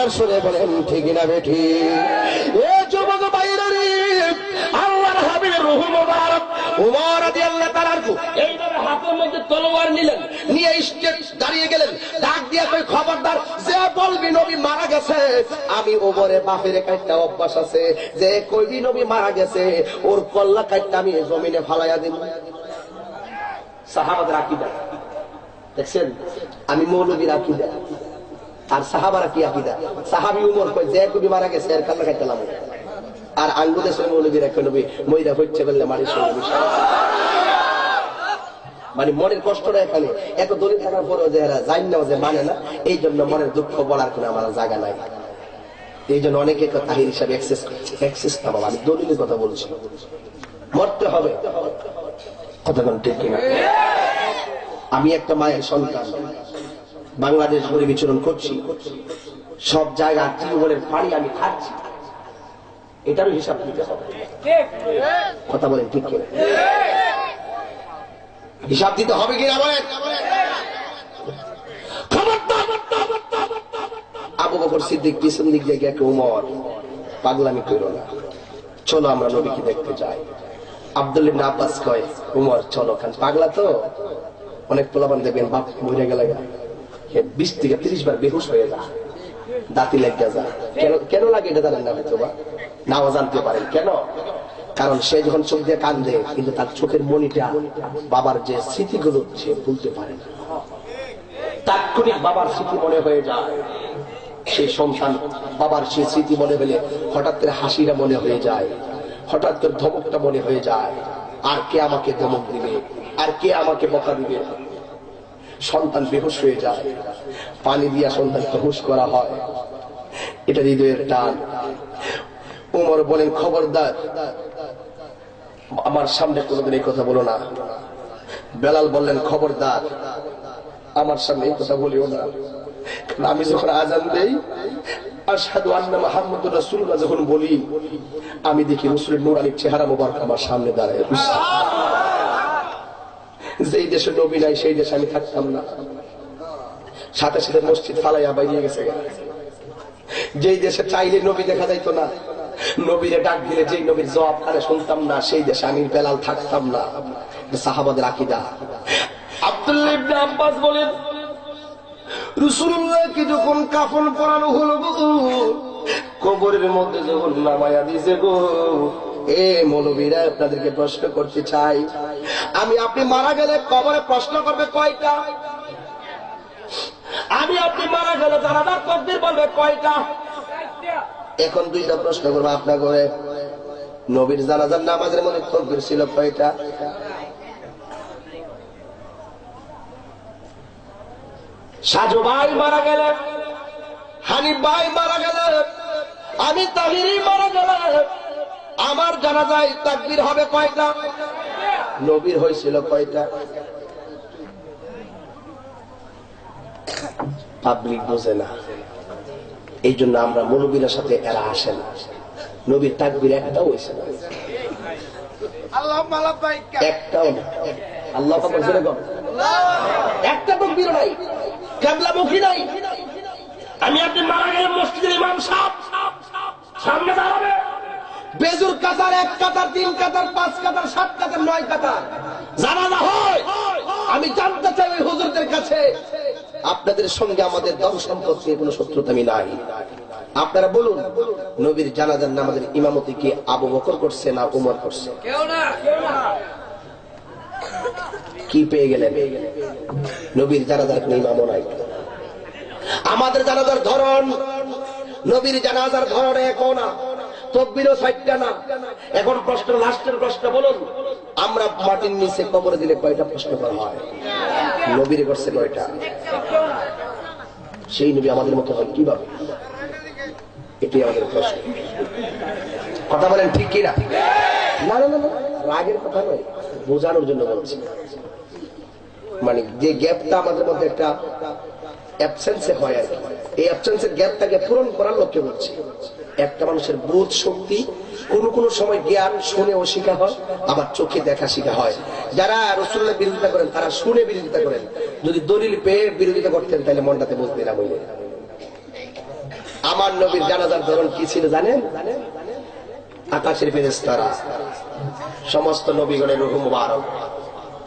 আমার শুনে বলেন ঠিক না বেঠি? এ যুবক ভাইরা রে, আল্লাহর হাবিবের রূহ মুবারক ওমর রাদিয়াল্লাহু তাআলা এইভাবে হাতের মধ্যে তলোয়ার নিলেন, নিয়ে স্টেজ দাঁড়িয়ে গেলেন, ডাক দিয়া কই খবরদার যে বলবি নবী মারা গেছে, আমি ওমরের বাপের কাটটা অভ্যাস আছে, যে কইবি নবী মারা গেছে ওর কল্লা কাটটা আমি জমিনে ফালাইয়া দিব। সাহাবাদের আকীদা দেখছেন, আমি মৌলবীর আকীদা আর সাহাবারা কি আকীদা? সাহাবী উমর কয় যে কবি মারা গেছে এর কল্লা কাটলাম, আর আঙ্গুদেশের মৌলবীরা কই নবী মইরা হচ্ছে বললে মারিস মানে মনের কষ্টটা এখানে এত দলিল থাকার পরেও যে এরা জান না যে মানে না, এই জন্য মনের দুঃখ বলার কোনো আমার জায়গা নাই। এই জন্য অনেকে তাহির হিসাবে অ্যাক্সেস না বাবা, আমি দলিলের কথা বলছি। মরতে হবে, কতক্ষণ ঠিক কিনা? আমি একটা মায়ের সন্তান, বাংলাদেশ ঘুরে বিচরণ করছি, সব জায়গায় টিউবওয়েলের পানি আমি খাচ্ছি, এটারও হিসাব দিতে হবে। কথা বলেন ঠিক কিনা? হিসাব দিতে হবে কিনা বলেন? আবু বকর সিদ্দিক পিছন দিক দিয়ে গিয়ে উমর পাগলামি করো না, চলো আমরা নবীকে দেখতে যাই। আব্দুল্লাহ ইবনে আব্বাস কয় উমর চলো, খান পাগলা তো, অনেক পোলাপান দেখবেন বাপ মরে গেলে 20 থেকে 30 বার বেহুশ হয়ে যা, দাঁতি লেগে যা। কেন লাগে এটা জানেন না হয়তো বা নাও জানতে পারেন কেন? কারণ সে যখন চোখ দিয়ে কান্দে কিন্তু তার চোখের মনিটা বাবার যে স্মৃতিগুলো সে ভুলতে পারে না, তাৎক্ষণিক বাবার স্মৃতি মনে হয়ে যায়। সেই সন্তান বাবার সেই স্মৃতি মনে হলে হঠাৎ করে হাসিটা মনে হয়ে যায়, হঠাৎ করে ধমকটা মনে হয়ে যায়, আর কে আমাকে ধমক দিবে, আর কে আমাকে বকা দিবে। সন্তান বেহুশ হয়ে যায়, পানি দিয়া সন্তানকে হুশ করা হয়, এটা হৃদয়ের টান। উমর বলেন খবরদার আমার সামনে কোনোদিন এই কথা বলো না। বেলাল বললেন খবরদার আমার সামনে এই কথা বলিও না। আমি যখন আযান দেই আশহাদু আন্না মুহাম্মাদুর রাসূলুল্লাহ যখন বলি, আমি দেখি রাসূলের নূরানী চেহারা মোবারক আমার সামনে দাঁড়ায়। যেই দেশে নবী নাই সেই দেশে আমি থাকতাম না। সাথে সাথে মসজিদ ফালাইয়া বাইরে গেছে। যেই দেশে চাইলে নবী দেখা যাইতো না, নবীরে ডাক দিলে যেই নবীর জবাব কানে শুনতাম না, সেই দেশে আমি বেলাল থাকতাম না। সাহাবাদের আকীদা। আব্দুল্লাহ ইবনে আব্বাস বলেন রাসূলুল্লাহকে যখন কাফন পরানো হলো গো, কবরের মধ্যে যখন নামায়া দিয়েছে গো, এ মৌলবীরা আপনাদেরকে প্রশ্ন করতে চাই, আমি আপনি মারা গেলে কবরে প্রশ্ন করবে কয়টা? আমি আপনি মারা গেলে জানাজার তাকবীর বলবে কয়টা? এখন দুইটা প্রশ্ন করবো আপনার ঘরে, নবীর জানাজার নামাজের মধ্যে তাকবীর ছিল কয়টা? সাজু ভাই মারা গেলে, হানিফ ভাই মারা গেলে, আমি তাহিরি মারা গেলে আমার জানাজায় তাকবীর হবে কয়টা? নবীর হয়েছিল কয়টা? পাবলিক বোঝে না, এই জন্য আমরা মৌলবীর সাথে এরা আসে না। নবীর তাকবীর একটাও হয়েছে না, একটাও না। আল্লাহু আকবার জোরে বল। একটা তাকবীর নাই, কিবলামুখী নাই। আমি আপনি মারা গেলে মসজিদের ইমাম সাহেব সামনে দাঁড়াবে, বেজুর কাতার 1 কাতার 3 কাতার 5 কাতার 7 কাতার 9 কাতার জানাজা হয়। আমি জানতে চাই ওই হুজুরদের কাছে আপনাদের সঙ্গে আমাদের দম সম্পর্কে কোনো শত্রুতা নাই। আপনারা বলুন নবীর জানাজার নামাজের ইমামতি কি আবু বকর করছে না উমর করছে? কেউ না। কি পেয়ে গেলেন? নবীর জানাজার কোনো ইমামও নাই। আমাদের জানাজার ধরন নবীর জানাজার ধরন একও না, তাকবীরও 6টা না। এখন প্রশ্ন, লাস্টের প্রশ্ন বলুন, আমরা মাটির নিচে কবরে দিলে কয়টা প্রশ্ন করা হয়? নবীর করছে কয়টা? সেই নবী আমাদের মতো হয় কিভাবে? এটাই আমাদের প্রশ্ন। কথা বলেন ঠিক কিনা? না না না, রাগের কথা নয়, বোঝানোর জন্য বলছি। মানে যে গ্যাপটা আমাদের মধ্যে একটা অ্যাবসেন্সে হয় আর কি, এই অ্যাবসেন্সের গ্যাপটাকে পূরণ করার লক্ষ্যে বলছি। একটা মানুষের বোধ শক্তি কোন সময় জ্ঞান শুনেও শিখা হয়, আবার চোখে দেখা শিখা হয়। যারা রাসূলুল্লাহর বিরোধিতা করেন তারা শুনে বিরোধিতা করেন, যদি দলিল পেয়ে বিরোধিতা করতেন তাহলে মনটাতে বুঝতে না বললেন। আমার আমার নবীর জানাজার ধরন কি ছিল জানেন? আকাশের ফেরেশতারা, সমস্ত নবীগণের রূহ মুবারক,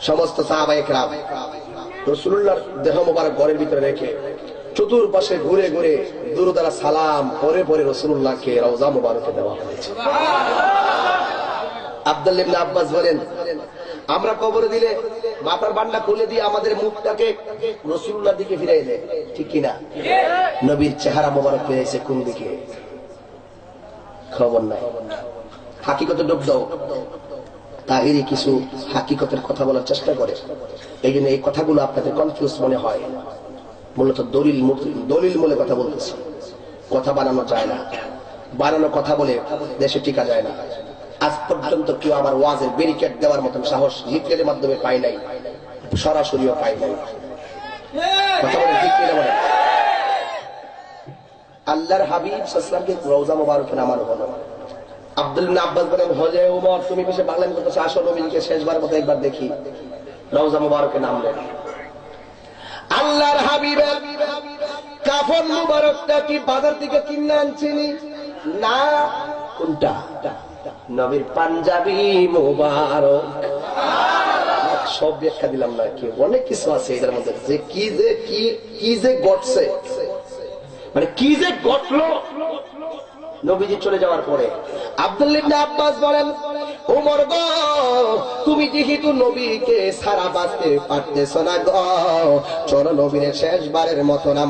সমস্ত সাহাবায়ে কেরাম রাসূলুল্লাহর দেহ মুবারক ঘরের ভিতরে রেখে চতুর্পাশে ঘুরে ঘুরে দুরূদ আর সালাম পরে পরে রাসূলুল্লাহকে রওজা মুবারকে দেওয়া হয়েছে। আব্দুল্লাহ ইবনে আব্বাস বলেন, আমরা কবরে দিলে মাথার বান্ডা খুলে দিয়ে আমাদের মুখটাকে রাসূলুল্লাহর দিকে ফিরিয়ে দেয়, ঠিক কিনা? নবীর চেহারা মোবারক ফিরেছে কোন দিকে? খবর নাই। হাকিকতে ডুব দাও। তাহিরি কিছু হাকিকতের কথা বলার চেষ্টা করে, এই জন্য এই কথাগুলো আপনাদের কনফিউজ মনে হয়। মূলত দলিল মূলে কথা বলতেছি। কথা বানানো যায় না, বানানো কথা বলে দেশে টিকা যায় না। আজ পর্যন্ত কেউ আমার ওয়াজের ব্যারিকেড দেওয়ার মতন সাহস লিফলেটের মাধ্যমে পাই নাই, সরাসরিও পাই নাই। কথা বলে ঠিক কিনা বলে? আল্লাহর হাবিব সাল্লাল্লাহু আলাইহি ওয়াসাল্লামকে রওজা মুবারকে নামানো হলো। আব্দুল্লাহ ইবনে আব্বাস বলেন, হযে ওমর তুমি বেশি বাংলামি করতেছো, আসো নবীকে শেষবার মতো একবার দেখি। রওজা মুবারকে নামলেন। আল্লাহর হাবিবের কাফন মুবারকটা কি বাজার থেকে কিনে আনছিনি? না। কোনটা? নবীর পাঞ্জাবি মুবারক। সব ব্যাখ্যা দিলাম না, কি অনেক কিছু আছে এটার মধ্যে, যে কি যে ঘটছে, মানে কি যে ঘটলো নবীজি চলে যাওয়ার পরে। আব্দুল্লাহ ইবনে আব্বাস বলেন, ওমর গো তুমি যেহেতু নবীকে সারা বাঁচতে পারতেছ না গো, চলো নবীর শেষবারের মতো